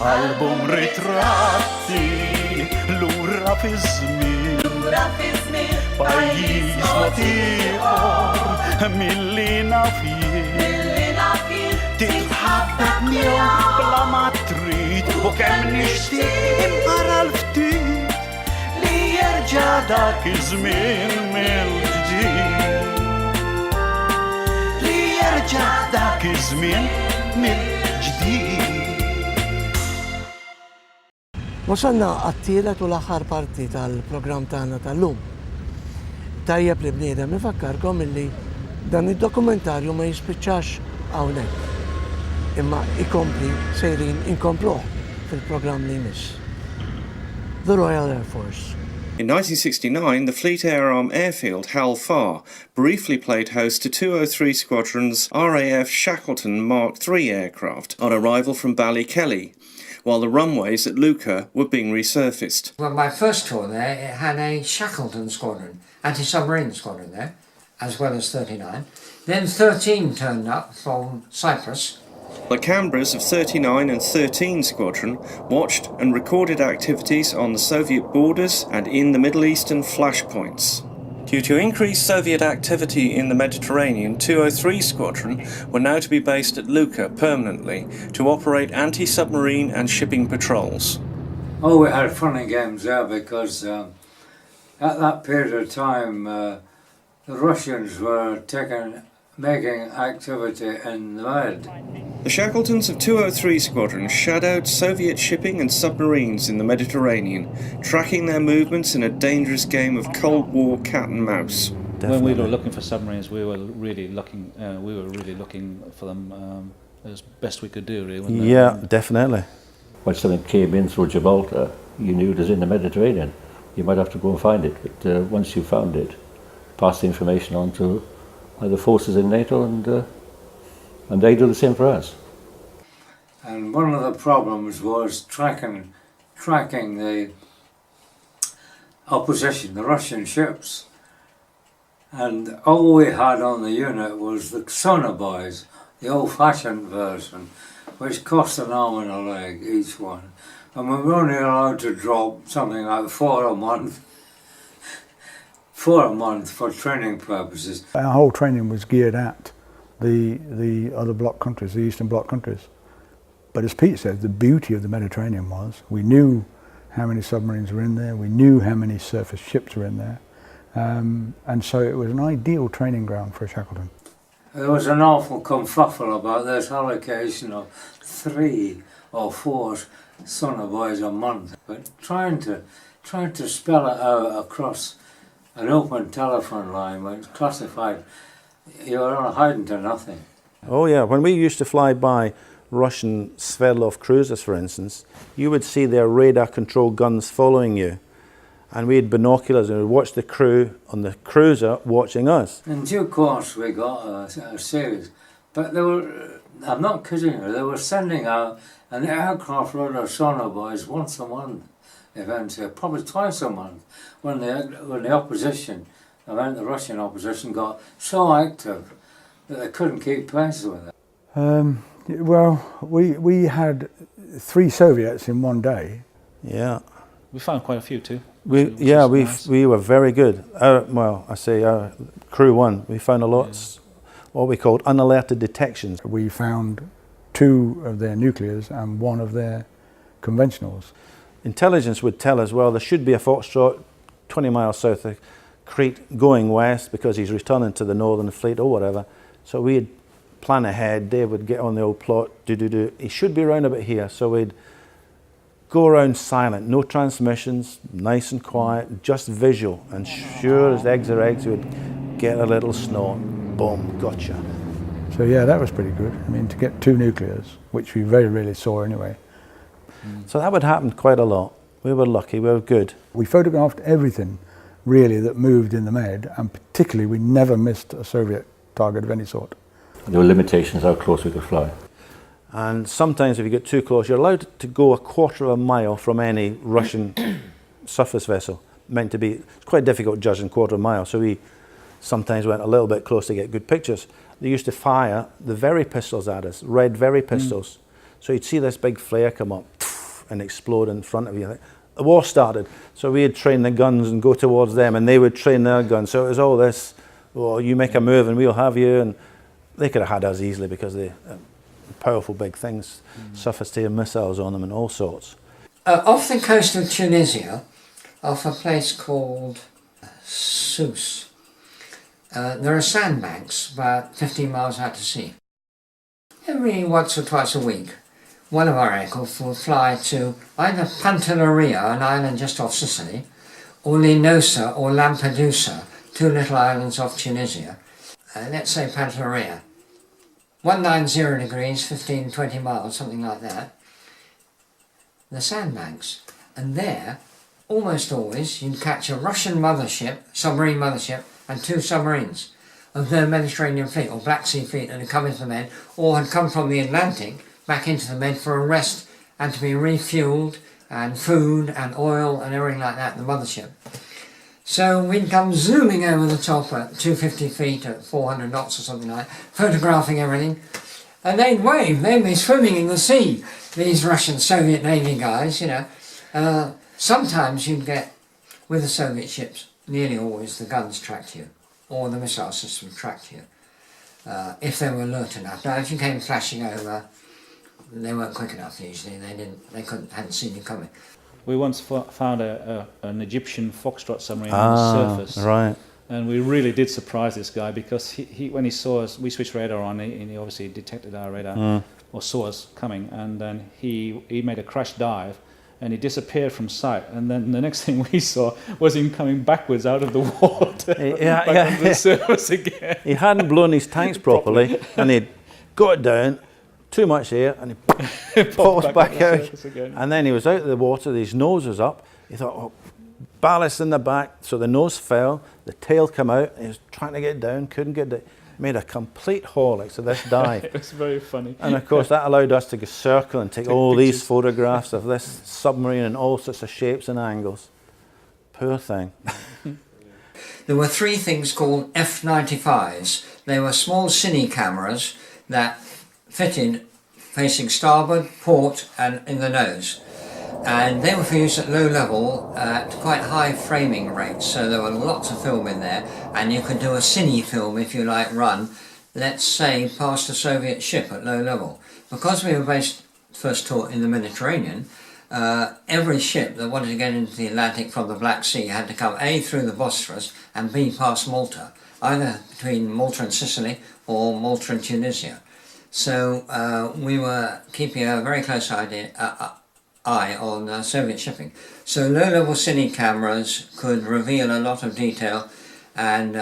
Album ritratti, Lura Fiz-Zmien, Lura Fiz-Zmien, pajjiż ieħor milli nafjien, titħabbek miegħu bla ma trid u kemm nixtieq inqara l-ftit li jerġa' dak iż-żmien mill-ġdid. Li jerġa' dak iż-żmien mill-ġdid. Wasalna għat-tielet u l-aħħar parti tal-programm tagħna tal-lum. Tajjeb li bniedem ifakkarkom illi dan id-dokumentarju ma jispiċċax hawnhekk. Imma ikompli sejrin inkompluh fil-programm li jmiss. The Royal Air Force. In 1969, the Fleet Air Arm airfield Hal Far briefly played host to 203 Squadron's RAF Shackleton Mark III aircraft on arrival from Ballykelly, while the runways at Luqa were being resurfaced. Well, my first tour there, it had a Shackleton squadron, anti-submarine squadron there, as well as 39. Then 13 turned up from Cyprus. The Canberras of 39 and 13 Squadron watched and recorded activities on the Soviet borders and in the Middle Eastern flashpoints. Due to increased Soviet activity in the Mediterranean, 203 Squadron were now to be based at Luqa permanently to operate anti-submarine and shipping patrols. Oh, we had fun and games there because at that period of time the Russians were making activity in the Med. The Shackletons of 203 Squadron shadowed Soviet shipping and submarines in the Mediterranean, tracking their movements in a dangerous game of Cold War cat and mouse. Definitely. When we were looking for submarines, we were really looking for them as best we could do. Really, yeah, definitely. When something came in through Gibraltar, you knew it was in the Mediterranean. You might have to go and find it, but once you found it, pass the information on to the forces in NATO, and they do the same for us. And one of the problems was tracking the opposition, the Russian ships. And all we had on the unit was the sonobuoys, the old-fashioned version, which cost an arm and a leg each one. And we were only allowed to drop something like 4 a month. 4 a month for training purposes. Our whole training was geared at the other bloc countries, the Eastern Bloc countries. But as Pete said, the beauty of the Mediterranean was we knew how many submarines were in there, we knew how many surface ships were in there, and so it was an ideal training ground for a Shackleton. There was an awful kerfuffle about this allocation of 3 or 4 sonobuoys a month, but trying to spell it out across an open telephone line when it's classified, you're hiding to nothing. Oh yeah, when we used to fly by Russian Sverdlov cruisers, for instance, you would see their radar control guns following you, and we had binoculars and we'd watch the crew on the cruiser watching us. In due course we got a series, but they were, I'm not kidding you, they were sending out an aircraft load of sonobuoys once a month, eventually, probably twice a month, when the opposition, the Russian opposition, got so active that they couldn't keep pace with it. Well, we had 3 Soviets in one day. Yeah. We found quite a few too. We were very good. Our crew one, we found a lot, what we called unalerted detections. We found 2 of their nuclears and 1 of their conventionals. Intelligence would tell us, well, there should be a Foxtrot 20 miles south of Crete going west because he's returning to the Northern Fleet or whatever. So we'd plan ahead. Dave would get on the old plot, he should be around about here. So we'd go around silent, no transmissions, nice and quiet, just visual. And sure as eggs are eggs, we'd get a little snort, boom, gotcha. So yeah, that was pretty good. I mean, to get 2 nuclears, which we very rarely saw anyway. So that would happen quite a lot. We were lucky, we were good. We photographed everything, really, that moved in the Med, and particularly we never missed a Soviet target of any sort. There were limitations how close we could fly. And sometimes if you get too close, you're allowed to go 1/4 of a mile from any Russian surface vessel. Meant to be, it's quite difficult judging 1/4 of a mile, so we sometimes went a little bit close to get good pictures. They used to fire the Very pistols at us, red Very pistols. So you'd see this big flare come up, and explode in front of you. The war started, so we'd train the guns and go towards them, and they would train their guns. So it was all this, well, you make a move and we'll have you, and they could have had us easily because they powerful big things, surface-to-air missiles on them and all sorts. Off the coast of Tunisia, off a place called Sousse, there are sandbanks about 15 miles out to sea. Every once or twice a week, one of our aircraft will fly to either Pantelleria, an island just off Sicily, or Linosa or Lampedusa, two little islands off Tunisia. Let's say Pantelleria. 190 degrees, 15, 20 miles, something like that. The sandbanks. And there, almost always, you'd catch a Russian mothership, submarine mothership, and two submarines of their Mediterranean fleet, or Black Sea fleet, that had come into the Med, or had come from the Atlantic back into the Med for a rest and to be refueled, and food and oil and everything like that in the mothership. So we'd come zooming over the top at 250 feet at 400 knots or something like that, photographing everything, and they'd wave, they'd be swimming in the sea, these Russian Soviet Navy guys, you know. Sometimes you'd get, with the Soviet ships, nearly always the guns tracked you, or the missile system tracked you, if they were alert enough. Now, if you came flashing over, they weren't quick enough usually. Hadn't seen you coming. We once found an Egyptian Foxtrot submarine on the surface. Right. And we really did surprise this guy because he when he saw us, we switched radar on, and he obviously detected our radar or saw us coming, and then he made a crash dive, and he disappeared from sight. And then the next thing we saw was him coming backwards out of the water, back onto the surface again. He hadn't blown his tanks properly, and he'd got down, too much air, and he popped back out. And then he was out of the water, his nose was up. He thought, oh, ballast in the back, so the nose fell, the tail came out, and he was trying to get down, couldn't get down. Made a complete haul, so this dive. It was very funny. And of course that allowed us to go circle and take all these photographs of this submarine in all sorts of shapes and angles. Poor thing. There were three things called F-95s. They were small cine cameras that fitted facing starboard, port and in the nose. And they were for use at low level at quite high framing rates, so there were lots of film in there, and you could do a cine film, if you like, run, let's say, past a Soviet ship at low level. Because we were first taught in the Mediterranean, every ship that wanted to get into the Atlantic from the Black Sea had to come A, through the Bosphorus, and B, past Malta, either between Malta and Sicily or Malta and Tunisia. So we were keeping a very close eye on Soviet shipping. So low-level cine cameras could reveal a lot of detail, and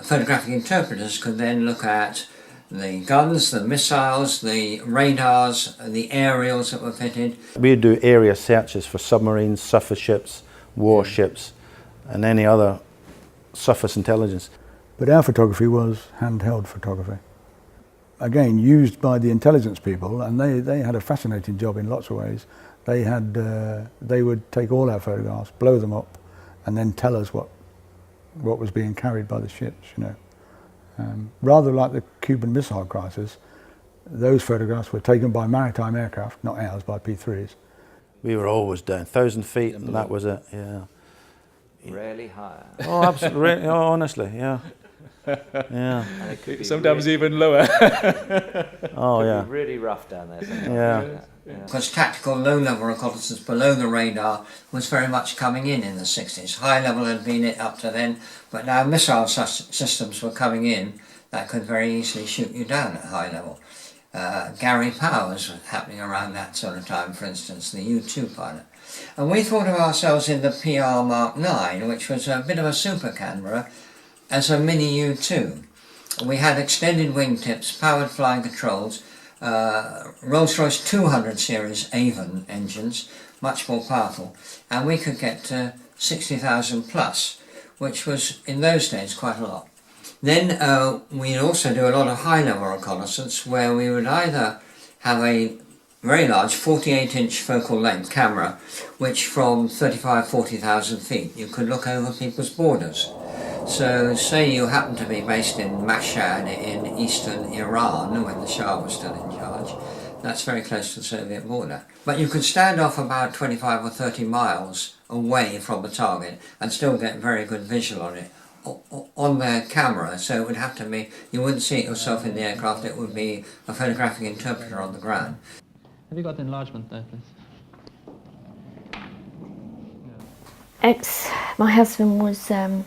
photographic interpreters could then look at the guns, the missiles, the radars, the aerials that were fitted. We'd do area searches for submarines, surface ships, warships, and any other surface intelligence. But our photography was handheld photography. Again, used by the intelligence people, and they had a fascinating job in lots of ways. They would take all our photographs, blow them up, and then tell us what was being carried by the ships, you know. Rather like the Cuban Missile Crisis, those photographs were taken by maritime aircraft, not ours, by P3s. We were always down 1,000 feet, and that was it, yeah. Rarely higher. Oh, absolutely, oh, honestly, yeah. Yeah. And it could be sometimes even lower. Oh, yeah. Be really rough down there sometimes. Yeah. Because tactical low-level reconnaissance below the radar was very much coming in the 60s. High level had been it up to then, but now missile systems were coming in that could very easily shoot you down at high level. Gary Powers was happening around that sort of time, for instance, the U-2 pilot. And we thought of ourselves in the PR Mark 9, which was a bit of a super camera, as a mini U-2. We had extended wingtips, powered flying controls, Rolls-Royce 200 series Avon engines, much more powerful, and we could get to 60,000 plus, which was in those days quite a lot. Then we'd also do a lot of high-level reconnaissance, where we would either have a very large 48-inch focal length camera, which from 40,000 feet you could look over people's borders. So say you happen to be based in Mashhad in eastern Iran when the Shah was still in charge, That's very close to the Soviet border. But you could stand off about 25 or 30 miles away from the target and still get very good visual on it on the camera, so it would have to be, you wouldn't see it yourself in the aircraft, it would be a photographic interpreter on the ground. Have you got the enlargement there, please? My husband was a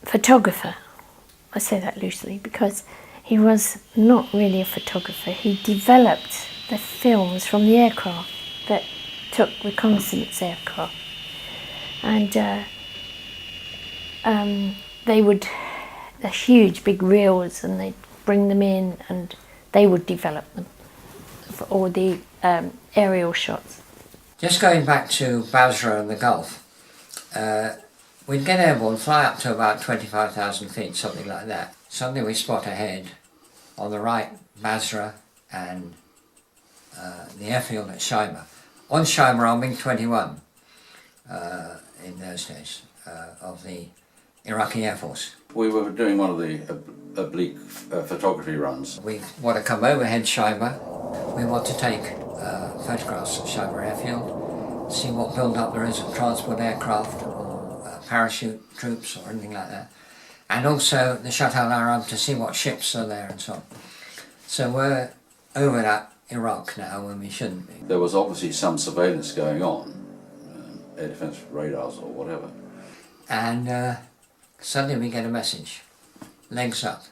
photographer. I say that loosely because he was not really a photographer. He developed the films from the aircraft that took reconnaissance aircraft. And they're huge big reels, and they'd bring them in and they would develop them for all the aerial shots. Just going back to Basra and the Gulf, we'd get airborne, fly up to about 25,000 feet, something like that. Suddenly we spot ahead, on the right, Basra and the airfield at Shaima. On Shaima, on MiG-21 in those days, of the Iraqi Air Force. We were doing one of the oblique photography runs. We want to come overhead Shaima. We want to take photographs of Shaima airfield, see what build-up there is of transport aircraft or parachute troops or anything like that. And also the Shatt al-Arab to see what ships are there and so on. So we're over at Iraq now when we shouldn't be. There was obviously some surveillance going on, air defence radars or whatever. And suddenly we get a message, legs up.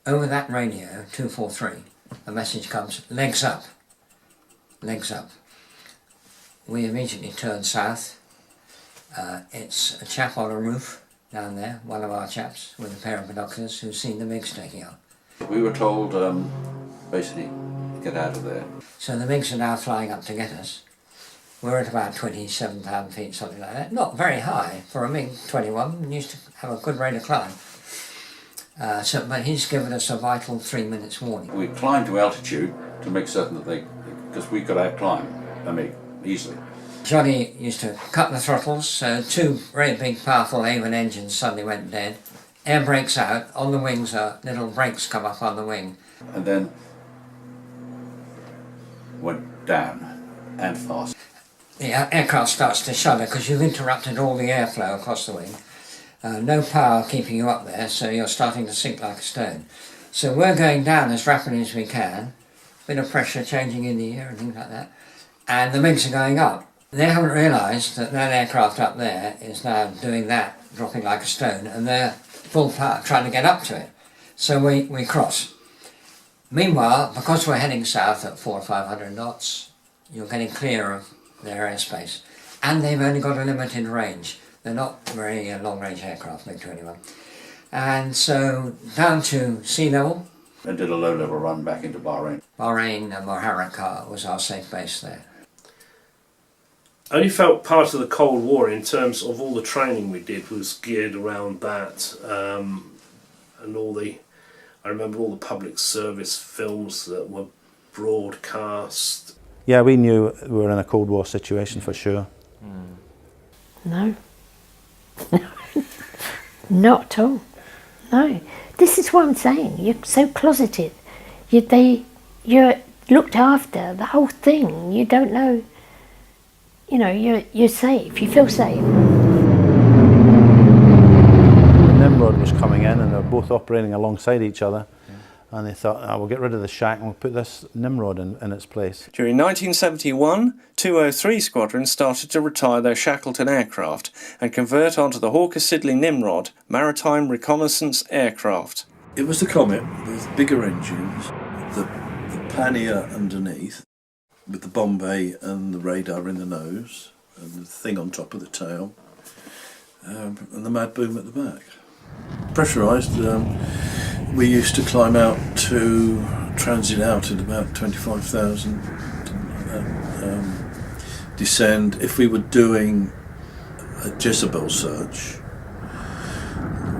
Over that radio, 243, a message comes, legs up, legs up. We immediately turn south. It's a chap on a roof down there, one of our chaps with a pair of binoculars who's seen the MiGs taking off. We were told basically get out of there. So the MiGs are now flying up to get us. We're at about 27,000 feet, something like that. Not very high for a MiG-21, we used to have a good rate of climb. But he's given us a vital 3 minutes warning. We climbed to altitude to make certain that because we could outclimb a MiG easily. Johnny used to cut the throttles, so two very big powerful A1 engines suddenly went dead. Air brakes out, on the wings little brakes come up on the wing. And then went down and fast. The aircraft starts to shudder because you've interrupted all the airflow across the wing. No power keeping you up there, so you're starting to sink like a stone. So we're going down as rapidly as we can, bit of pressure changing in the air and things like that, and the MiGs are going up. They haven't realised that that aircraft up there is now doing that, dropping like a stone, and they're full power trying to get up to it. So we cross. Meanwhile, because we're heading south at 400 or 500 knots, you're getting clear of their airspace. And they've only got a limited range. They're not very long-range aircraft, MiG-21. And so down to sea level. And did a low-level run back into Bahrain. Bahrain and Moharraka was our safe base there. I only felt part of the Cold War in terms of all the training we did was geared around that, and I remember all the public service films that were broadcast. Yeah, we knew we were in a Cold War situation for sure. No. Not at all. No. This is what I'm saying. You're so closeted. You're looked after, the whole thing. You don't know. You know, you're safe. You feel safe. Nimrod was coming in, and they were both operating alongside each other. And they thought, we'll get rid of the shack and we'll put this Nimrod in its place. During 1971, 203 Squadron started to retire their Shackleton aircraft and convert onto the Hawker Siddeley Nimrod maritime reconnaissance aircraft. It was the Comet with bigger engines, the pannier underneath, with the bomb bay and the radar in the nose, and the thing on top of the tail, and the mad boom at the back. Pressurised, we used to climb out to transit out at about 25,000, descend. If we were doing a Jezebel search,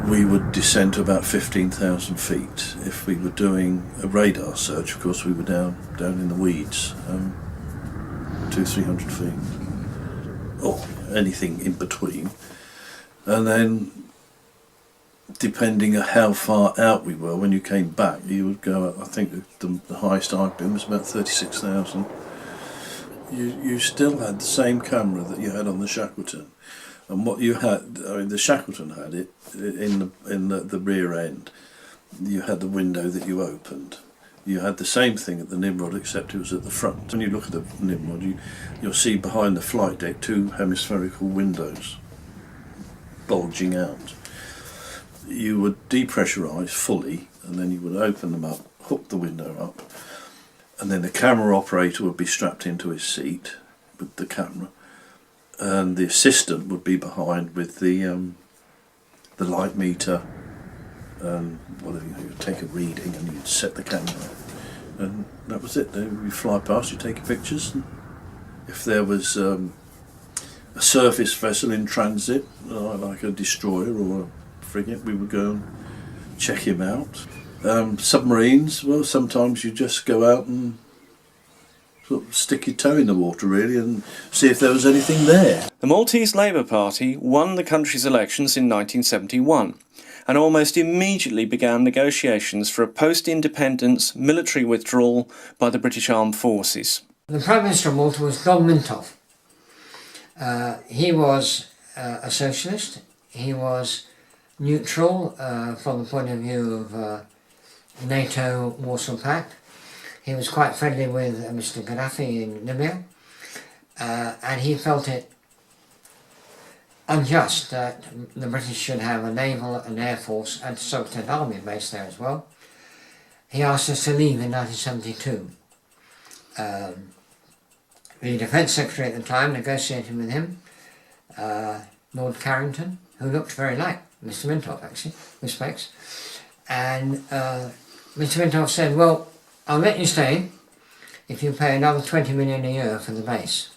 we would descend to about 15,000 feet. If we were doing a radar search, of course, we were down in the weeds, 200-300 feet, or anything in between. And then depending on how far out we were, when you came back, you would go, I think the highest I've been was about 36,000. You still had the same camera that you had on the Shackleton. And what you had, I mean, the Shackleton had it in the rear end. You had the window that you opened. You had the same thing at the Nimrod, except it was at the front. When you look at the Nimrod, you'll see behind the flight deck 2 hemispherical windows bulging out. You would depressurise fully, and then you would open them up, hook the window up, and then the camera operator would be strapped into his seat with the camera, and the assistant would be behind with the light meter, and whatever, you'd take a reading and you'd set the camera up, and that was it. You fly past, you take your pictures, and if there was a surface vessel in transit, like a destroyer or a frigate, we would go and check him out. Submarines, well, sometimes you just go out and sort of stick your toe in the water really and see if there was anything there. The Maltese Labour Party won the country's elections in 1971 and almost immediately began negotiations for a post-independence military withdrawal by the British Armed Forces. The Prime Minister of Malta was Don Mintoff. He was a socialist. He was neutral from the point of view of NATO, Warsaw Pact. He was quite friendly with Mr. Gaddafi in Libya, and he felt it unjust that the British should have a naval and air force and Soviet army based there as well. He asked us to leave in 1972. The Defence Secretary at the time negotiated with him, Lord Carrington, who looked very like Mr. Mintoff actually, with specs, and Mr. Mintoff said, well, I'll let you stay if you pay another 20 million a year for the base.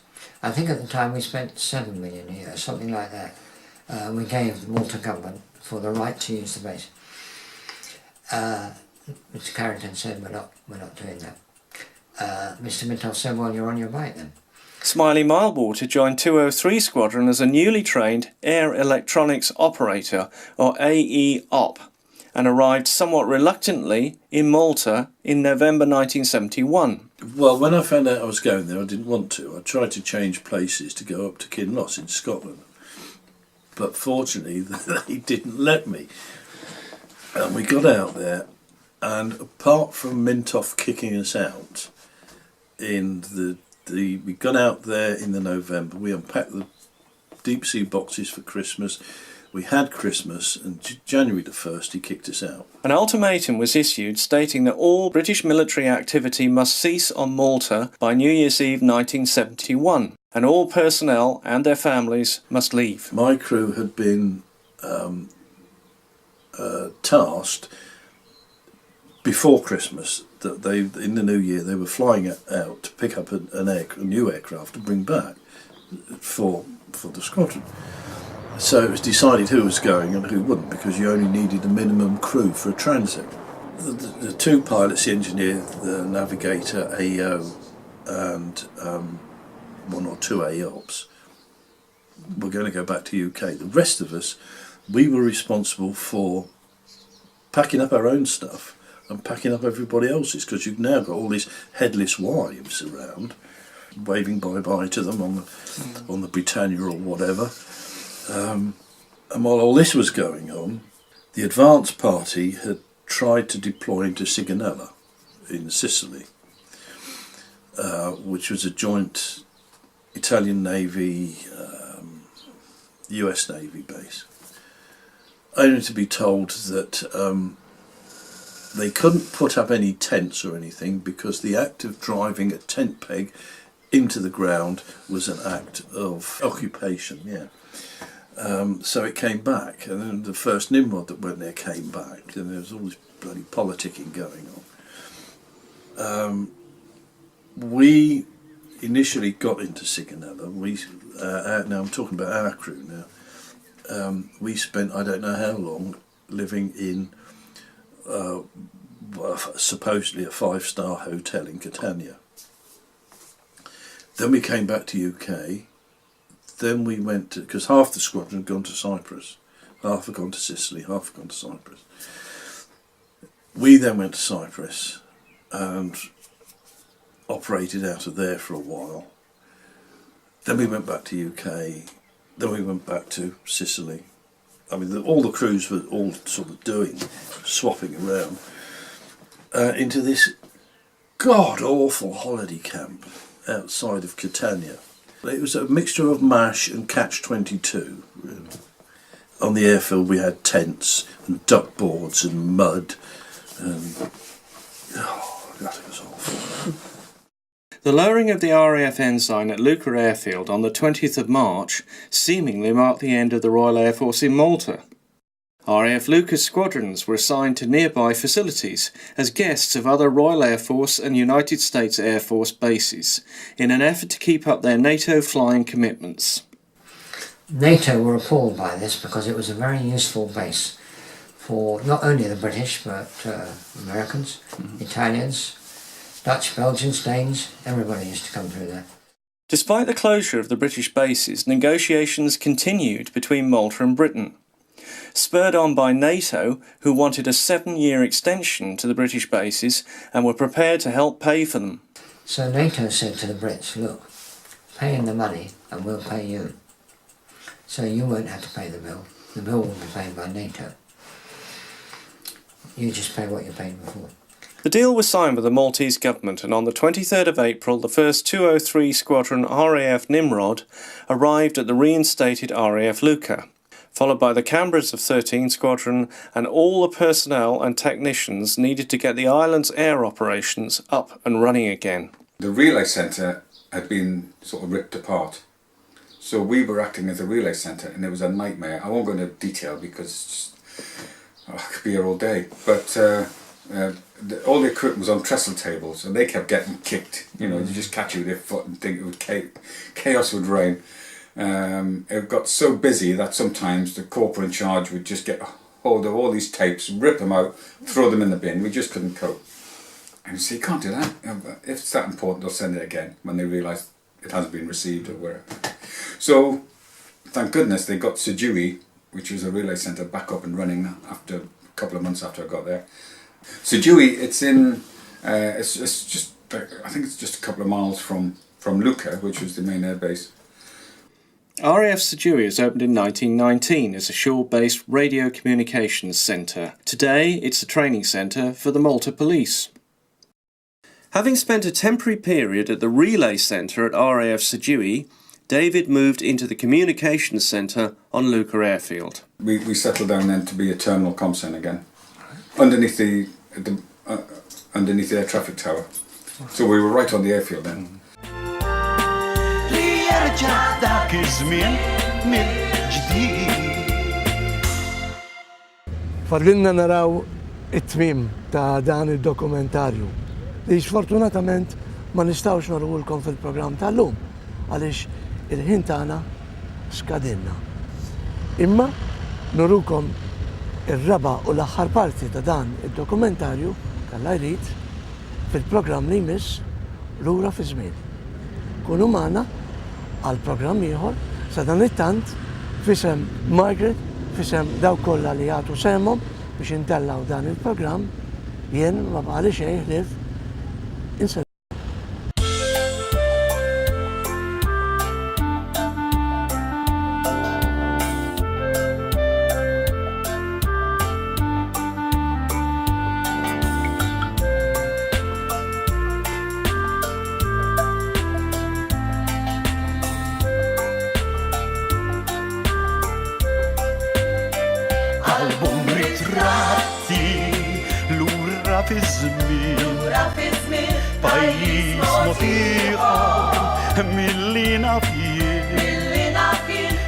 I think at the time we spent 7 million a year, something like that. We gave the Malta government for the right to use the base. Mr. Carrington said, we're not doing that. Mr. Mintoff said, well, you're on your bike then. Smiley Milewater joined 203 Squadron as a newly trained Air Electronics Operator, or AE-OP, and arrived somewhat reluctantly in Malta in November 1971. Well, when I found out I was going there, I didn't want to. I tried to change places to go up to Kinloss in Scotland, but fortunately they didn't let me. And we got out there, and apart from Mintoff kicking us out, we got out there in the November. We unpacked the deep sea boxes for Christmas. We had Christmas, and January the 1st he kicked us out. An ultimatum was issued stating that all British military activity must cease on Malta by New Year's Eve 1971, and all personnel and their families must leave. My crew had been tasked before Christmas that in the new year they were flying out to pick up a new aircraft to bring back for the squadron. So it was decided who was going and who wouldn't, because you only needed a minimum crew for a transit. The two pilots, the engineer, the navigator, AEO, and one or two AOPs, were going to go back to UK. The rest of us, we were responsible for packing up our own stuff and packing up everybody else's, because you've now got all these headless wives around, waving bye-bye to them on the Britannia or whatever. And while all this was going on, the advance party had tried to deploy into Sigonella in Sicily, which was a joint Italian Navy, US Navy base, only to be told that they couldn't put up any tents or anything because the act of driving a tent peg into the ground was an act of occupation, yeah. So it came back, and then the first Nimrod that went there came back, and there was all this bloody politicking going on. We initially got into Sigonella. Now I'm talking about our crew now. We spent I don't know how long living in supposedly a 5-star hotel in Catania. Then we came back to UK. Then we went to, because half the squadron had gone to Cyprus, Half had gone to Sicily, half had gone to Cyprus. We then went to Cyprus and operated out of there for a while. Then we went back to UK, then we went back to Sicily. I mean, all the crews were all sort of swapping around into this god-awful holiday camp outside of Catania. It was a mixture of MASH and Catch-22, really. On the airfield we had tents and duck boards and mud and... oh, God, it was awful. The lowering of the RAF ensign at Luqa airfield on the 20th of March seemingly marked the end of the Royal Air Force in Malta. RAF Luqa squadrons were assigned to nearby facilities as guests of other Royal Air Force and United States Air Force bases in an effort to keep up their NATO flying commitments. NATO were appalled by this because it was a very useful base for not only the British but Americans, Italians, Dutch, Belgians, Danes, everybody used to come through there. Despite the closure of the British bases, negotiations continued between Malta and Britain. Spurred on by NATO, who wanted a 7-year extension to the British bases and were prepared to help pay for them. So NATO said to the Brits, look, pay in the money and we'll pay you. So you won't have to pay the bill will be paid by NATO. You just pay what you paid before. The deal was signed with the Maltese government, and on the 23rd of April the first 203 Squadron RAF Nimrod arrived at the reinstated RAF Luqa, followed by the Canberras of 13 Squadron and all the personnel and technicians needed to get the island's air operations up and running again. The relay centre had been sort of ripped apart, so we were acting as a relay centre, and it was a nightmare. I won't go into detail because it's just, I could be here all day, but all the equipment was on trestle tables and they kept getting kicked. You know, you just catch it with your foot and think it would chaos would reign. It got so busy that sometimes the corporal in charge would just get hold of all these tapes, rip them out, throw them in the bin. We just couldn't cope. And you say, you can't do that. If it's that important, they'll send it again when they realise it hasn't been received or wherever. So, thank goodness they got Sijui, which was a relay centre, back up and running after a couple of months after I got there. Sijui, it's in, it's just, I think it's just a couple of miles from Luqa, which was the main air base. RAF Sijui was opened in 1919 as a shore-based radio communications centre. Today it's a training centre for the Malta Police. Having spent a temporary period at the relay centre at RAF Sijui, David moved into the communications centre on Luqa airfield. We settled down then to be a terminal comm centre again, underneath the air traffic tower. So we were right on the airfield then. ليرجع ذاك الزمن من جديد. Farrinna naraw it-tmim ta' dan il-dokumentarju li sfortunatament ma nistawx narulkom fil-programm tal-lum għaliex il-ħin tagħna skadinna. Imma nurukom ir-raba' u l-aħħar parti ta' dan id-dokumentarju kalla jrid fil-programm li jmiss Lura Fiz-Zmien. Kunu magħna għal programm ieħor sa dan it-tant fisem Margaret, fisem daw kollha li jagħtu semhom biex intellaw dan il-programm jien ma baqali xejn ħlief insa. Lura Fiz-Zmien pajjiż motiħor milli nafjien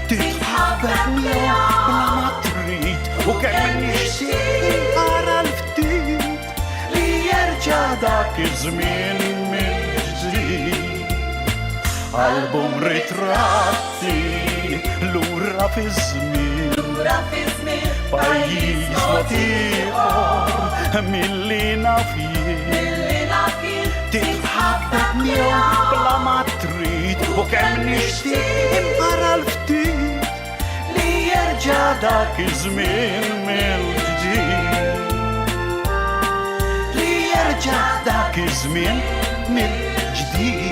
titħabbek miegħu bla ma trid u kemm nixtieq ara l-ftit li jerġa' dak iż-żmien mill-ġdid. Album ritratti Lura Fiz-Zmien pajjiż motiħor milli nafjien titħabbek miegħu bla ma trid u kemm nixtieq ara l-ftit li jerġa' ليرجع ذاك الزمن من جديد ليرجع ذاك الزمن من جديد